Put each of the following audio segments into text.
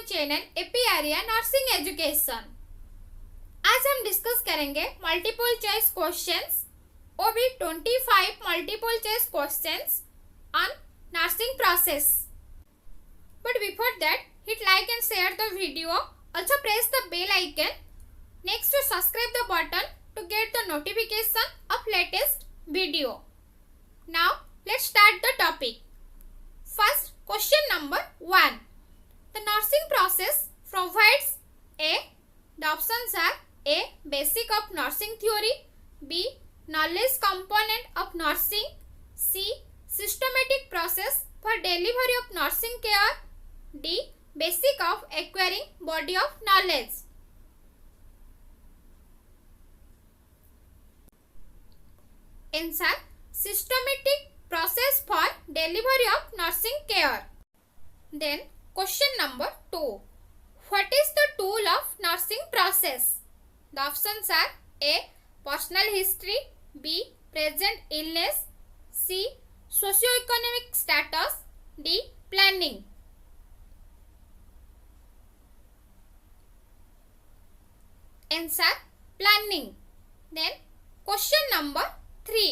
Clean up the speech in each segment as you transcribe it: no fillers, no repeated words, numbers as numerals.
Channel एपीआरिया nursing education. आज हम discuss करेंगे multiple choice questions OB 25 multiple choice questions on nursing process. But before that, hit like and share the video. Also press the bell icon next to subscribe the button to get the notification of latest video. Now let's start the topic. First question number 1. The nursing process provides a. The options are A. Basic of nursing theory, B. Knowledge component of nursing, C. Systematic process for delivery of nursing care, D. Basic of acquiring body of knowledge. Answer: systematic process for delivery of nursing care. Then question number 2. What is the tool of nursing process? The options are A. Personal history, B. Present illness, C. Socioeconomic status, D. Planning. Answer: planning. Then question number 3.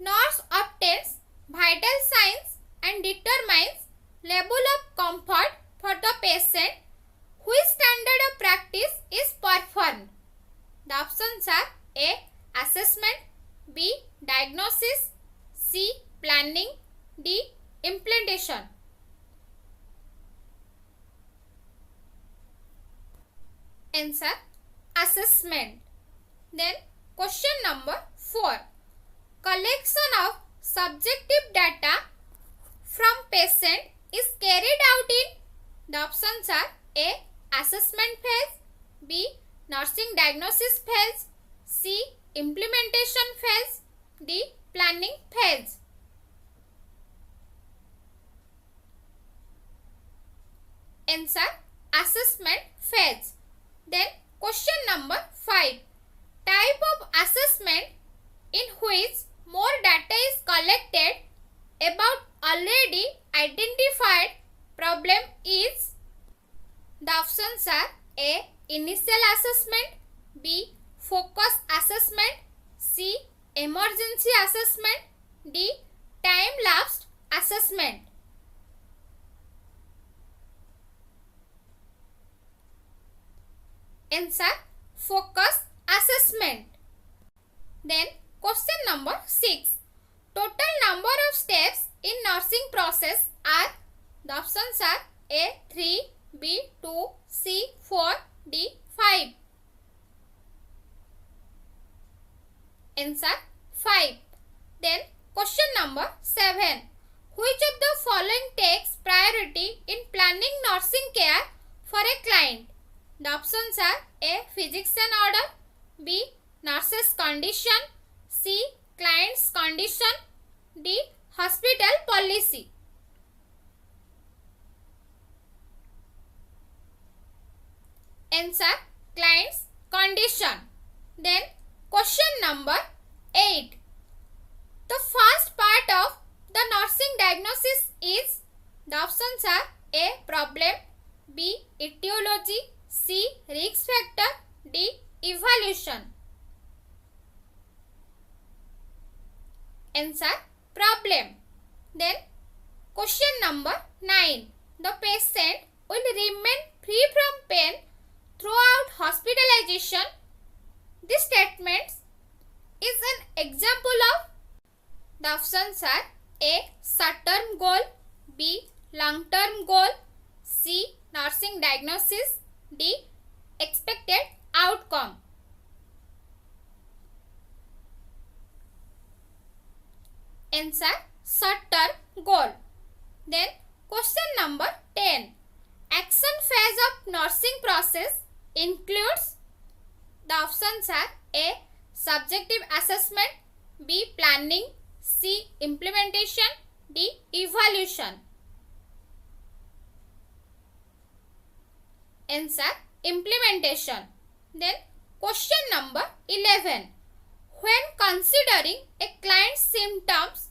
Nurse obtains vital signs and determines level of comfort for the patient. Which standard of practice is performed? The options are A. Assessment, B. Diagnosis, C. Planning, D. Implementation. Answer: assessment. Then question number 4. Collection of subjective data from patient is carried out in. The options are A. Assessment phase, B. Nursing diagnosis phase, C. Implementation phase, D. Planning phase. Answer: assessment phase. Then question number 5. Type of assessment in which more data is collected about already identified problem is. The options are A. Initial assessment, B. Focus assessment, C. Emergency assessment, D. Time-lapse assessment. Answer: focus assessment. Then question number 6. Total number of steps in nursing process are. The options are A. 3, B. 2, C. 4, D. 5. Answer: 5. Then question number 7. Which of the following takes priority in planning nursing care for a client? The options are A. Physician order, B. Nurse's condition, C. Client's condition, D. Hospital policy. Answer: client's condition. Then question number 8. The first part of the nursing diagnosis is. The options are A. Problem, B. etiology, C. Risk factor, D. Evaluation. Answer: problem. Then question number 9. The patient will remain free from pain throughout hospitalization. This statement is an example of. The options are A. Short-term goal, B. Long-term goal, C. Nursing diagnosis, D. Expected outcome. Answer: short-term goal. Then question number 10. Action phase of nursing process includes. The options are A. Subjective assessment, B. Planning, C. Implementation, D. Evaluation. Answer: implementation. Then question number 11. When considering a client's symptoms,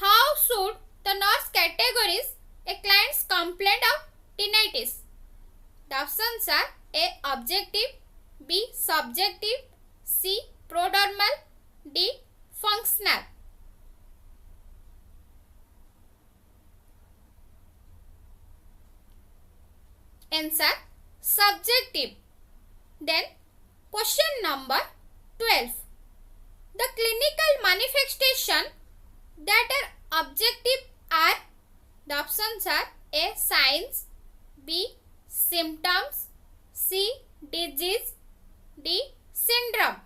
how should the nurse categorize a client's complaint of tinnitus? are A. Objective, B. Subjective, C. Prodromal, D. Functional. Answer subjective. Then question number 12. The clinical manifestation that are objective are, the options are A. Signs, B. Symptoms, C. Disease, D. Syndrome.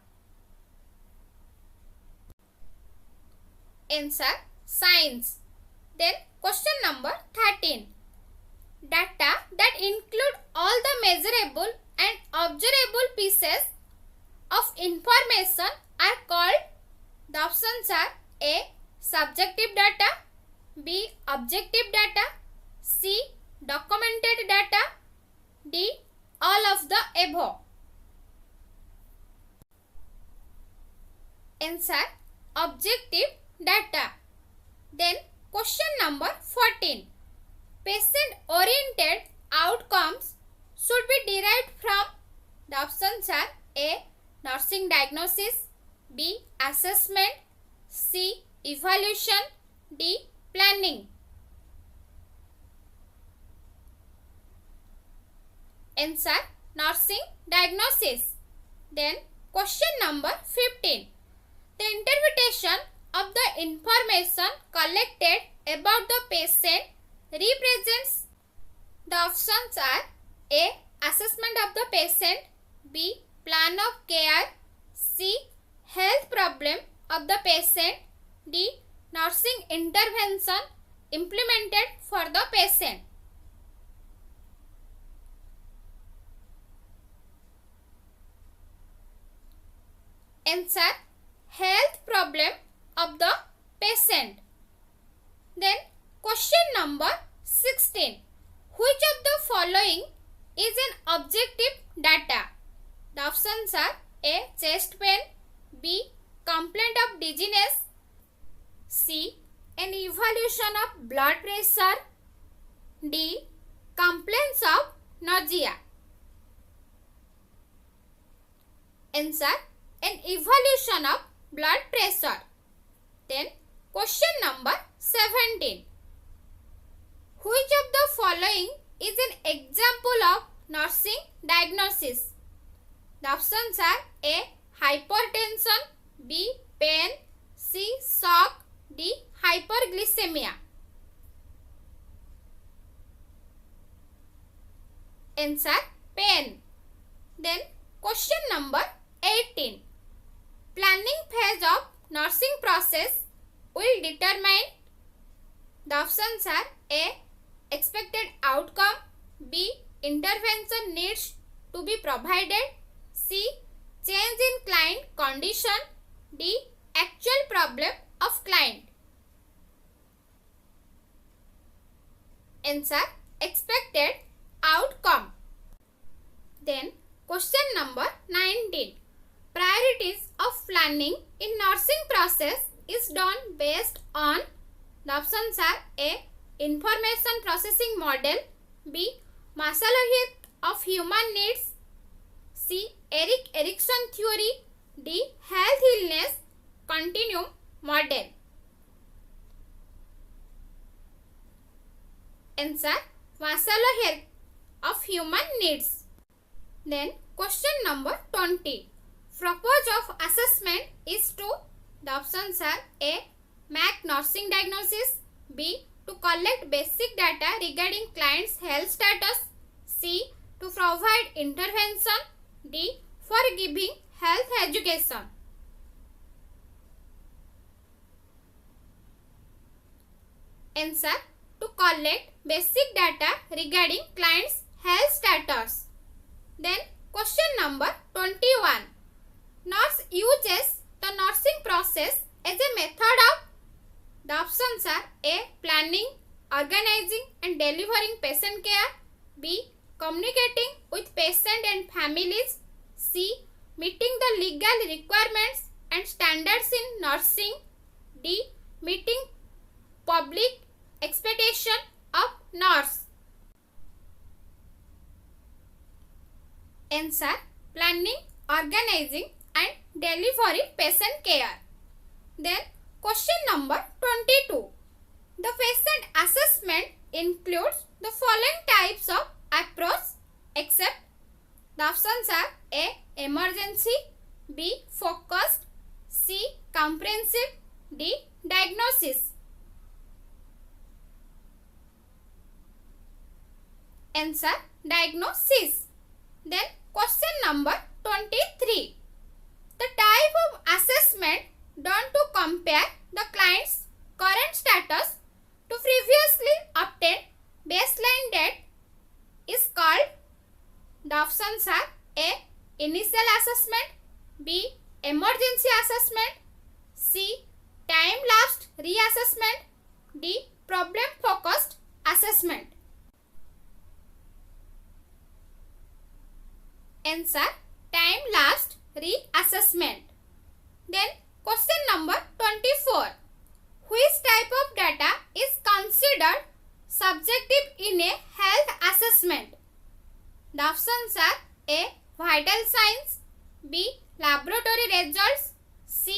Answer signs. Then question number 13. Data that include all the measurable and observable pieces of information are called, the options are A. Subjective data, B. Objective data, C. Documented data, D. All of the above. Answer objective data. Then question number 14. Patient oriented outcomes should be derived from, the options are A. Nursing diagnosis, B. Assessment, C. Evaluation, D. Planning. Answer nursing diagnosis. Then question number 15. The interpretation of the information collected about the patient represents, the options are A. Assessment of the patient, B. Plan of care, C. Health problem of the patient, D. Nursing intervention implemented for the patient. Answer health problem of the patient. Then question number 16. Which of the following is an objective data? The options are A. Chest pain, B. Complaint of dizziness, C. An evaluation of blood pressure, D. Complaints of nausea. Answer an evaluation of blood pressure. Then question number 17. Which of the following is an example of nursing diagnosis? The options are A. Hypertension, B. Pain, C. Shock, D. Hyperglycemia. Answer pain. Then question number 18. Planning phase of nursing process will determine, the options are A. Expected outcome, B. Intervention needs to be provided, C. Change in client condition, D. Actual problem of client. Answer expected outcome. Then question number 19. Priorities of planning in nursing process is done based on, the options are A. Information processing model, B. Maslow of human needs, C. Erik Erikson theory, D. Health illness continuum model. Answer Maslow of human needs. Then question number 20. Purpose of assessment is to, the options are A. Make nursing diagnosis, B. To collect basic data regarding client's health status, C. To provide intervention, D. For giving health education. Answer to collect basic data regarding client's health status. Then question number 21. Nurse uses the nursing process as a method of, the options are A. Planning, organizing and delivering patient care, B. Communicating with patient and families, C. Meeting the legal requirements and standards in nursing, D. Meeting public expectation of nurse. Answer: planning, organizing and delivering patient care. Then question number 22. The patient assessment includes the following types of approach except. The options are A. Emergency, B. Focused, C. Comprehensive, D. Diagnosis. Answer: diagnosis. Then question number 23. The type of assessment done to compare the client's current status to previously obtained baseline date is called. The options are A. Initial assessment, B. Emergency assessment, C. Time-lapsed reassessment, D. Problem-focused assessment. Answer: time-lapsed reassessment. Then question number 24. Which type of data is considered subjective in a health assessment? The options are A. Vital signs, B. Laboratory results, C.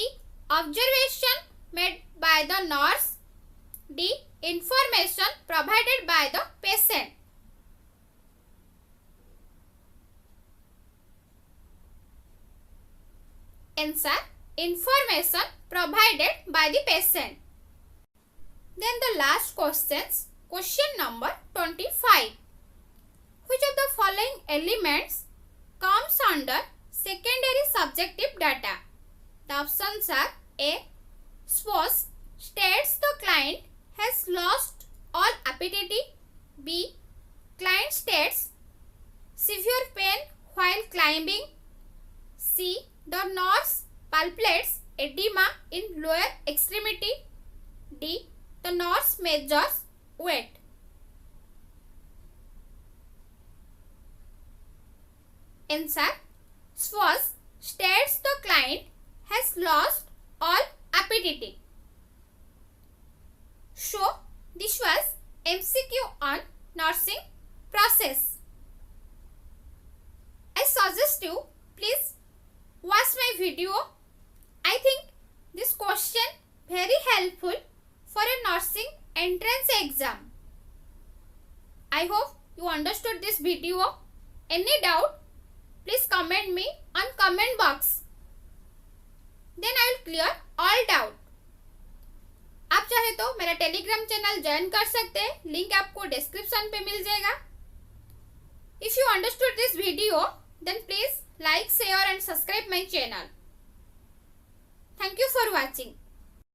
Observation made by the nurse, D. Information provided by the patient. Answer: information provided by the patient. Then the last questions. Question number 25. Which of the following elements comes under secondary subjective data? The options are A. SWOS states the client has lost all appetite. B. Client states severe pain while climbing. C. The nurse palpates edema in lower extremity. D. The nurse measures weight. Answer: SWOS states the client has lost all appetite. So, this was MCQ on nursing process. I suggest you please watch my video. I think this question very helpful for a nursing entrance exam. I hope you understood this video. Any doubt? Please comment me on comment box. Then I will clear all doubt. आप चाहे तो मेरा Telegram channel join कर सकते हैं, link आपको description पे मिल जाएगा. If you understood this video, then please like, share and subscribe my channel. Thank you for watching.